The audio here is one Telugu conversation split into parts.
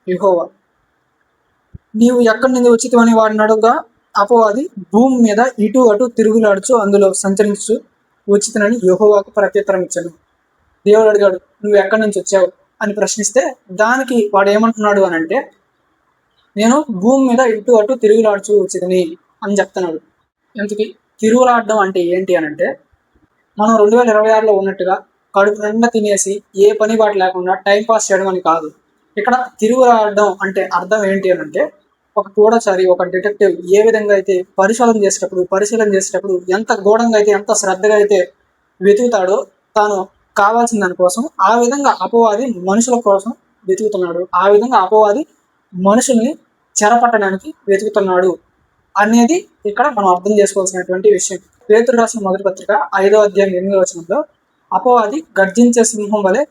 యెహోవా. నీవు ఎక్కడి నుండి వచ్చితివని వాడిని అడుగగా అపవాది భూమి మీద ఇటు అటు తిరుగులాడుచు అందులో సంచరించు వచ్చితనని యెహోవాకు ప్రత్యుత్తరం ఇచ్చాను. దేవుడు అడిగాడు, నువ్వు ఎక్కడి నుంచి వచ్చావు అని ప్రశ్నిస్తే దానికి వాడు ఏమంటున్నాడు అని అంటే, నేను భూమి మీద ఇటు అటు తిరుగులాడుచు వచ్చిదని అని చెప్తున్నాడు. ఎందుకు తిరుగులాడడం అంటే ఏంటి అని అంటే, మనం 2026లో ఉన్నట్టుగా కడుపు నిండా తినేసి ఏ పని బాట లేకుండా టైం పాస్ చేయడం అని కాదు. ఇక్కడ తిరుగులాడడం అంటే అర్థం ఏంటి అని అంటే, ఒక గూఢచారి, ఒక డిటెక్టివ్ ఏ విధంగా అయితే పరిశీలన చేసేటప్పుడు ఎంత గూఢంగా అయితే, ఎంత శ్రద్ధగా అయితే వెతుకుతాడో తాను కావాల్సిన దానికోసం, ఆ విధంగా అపవాది మనుషుల కోసం వెతుకుతున్నాడు. ఆ విధంగా అపవాది మనుషుల్ని చెరపట్టడానికి వెతుకుతున్నాడు అనేది ఇక్కడ మనం అర్థం చేసుకోవాల్సినటువంటి విషయం. పేతురు రాసిన మొదటి పత్రిక 5వ అధ్యాయం 8వ వచనంలో అపవాది గర్జించే సింహం వలె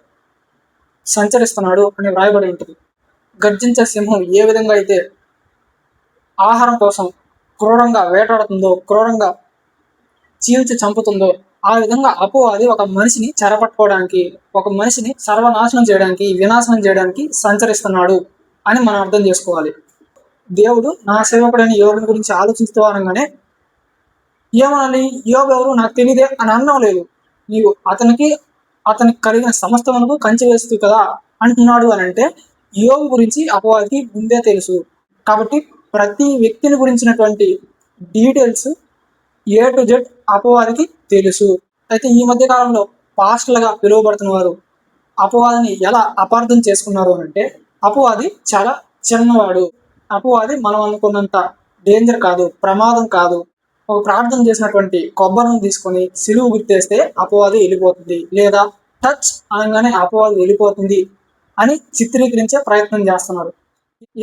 సంచరిస్తున్నాడు అని వ్రాయబడి ఉంటుంది. గర్జించే సింహం ఏ విధంగా అయితే ఆహారం కోసం క్రూరంగా వేటాడుతుందో, క్రూరంగా చీల్చి చంపుతుందో, ఆ విధంగా అపవాది ఒక మనిషిని చెరపట్టుకోవడానికి, ఒక మనిషిని సర్వనాశనం చేయడానికి, వినాశనం చేయడానికి సంచరిస్తున్నాడు అని మనం అర్థం చేసుకోవాలి. దేవుడు నా సేవకుడైన యోగుని గురించి ఆలోచిస్తూ అనగానే ఏమనాలి, యోగు ఎవరు నాకు తెలియదే అని అనడం లేదు. నీవు అతనికి కలిగిన సమస్తమునకు కంచె వేస్తూ కదా అంటున్నాడు అని అంటే, యోగు గురించి అపవాదికి ముందే తెలుసు. కాబట్టి ప్రతి వ్యక్తిని గురించినటువంటి డీటెయిల్స్ A to Z అపవాదికి తెలుసు. అయితే ఈ మధ్య కాలంలో పాస్టర్లుగా పిలువబడుతున్న వారు అపవాదిని ఎలా అపార్థం చేసుకున్నారు అని అంటే, అపవాది చాలా చిన్నవాడు, అపవాది మనం అనుకున్నంత డేంజర్ కాదు, ప్రమాదం కాదు. ఒక ప్రార్థన చేసినటువంటి కొబ్బరిని తీసుకొని సిలువు గుర్తేస్తే అపవాది వెళ్ళిపోతుంది, లేదా టచ్ అనగానే అపవాది వెళ్ళిపోతుంది అని చిత్రీకరించే ప్రయత్నం చేస్తున్నారు.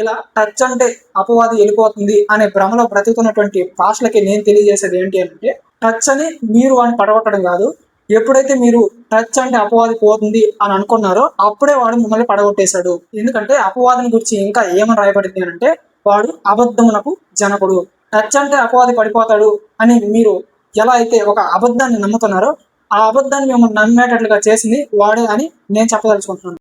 ఇలా టచ్ అంటే అపవాది వెళ్ళిపోతుంది అనే భ్రమలో బ్రతుకుతున్నటువంటి పాస్టర్లకి నేను తెలియజేసేది ఏంటి అంటే, టచ్ అని మీరు వాడిని పడగొట్టడం కాదు. ఎప్పుడైతే మీరు టచ్ అంటే అపవాది పోతుంది అని అనుకున్నారో అప్పుడే వాడు మిమ్మల్ని పడగొట్టేశాడు. ఎందుకంటే అపవాదిని గురించి ఇంకా ఏమని రాయబడింది అని అంటే, వాడు అబద్ధమునకు జనకుడు. టచ్ అంటే అపవాది పడిపోతాడు అని మీరు ఎలా అయితే ఒక అబద్ధాన్ని నమ్ముతున్నారో, ఆ అబద్ధాన్ని మిమ్మల్ని నమ్మేటట్లుగా చేసింది వాడే అని నేను చెప్పదలుచుకుంటున్నాను.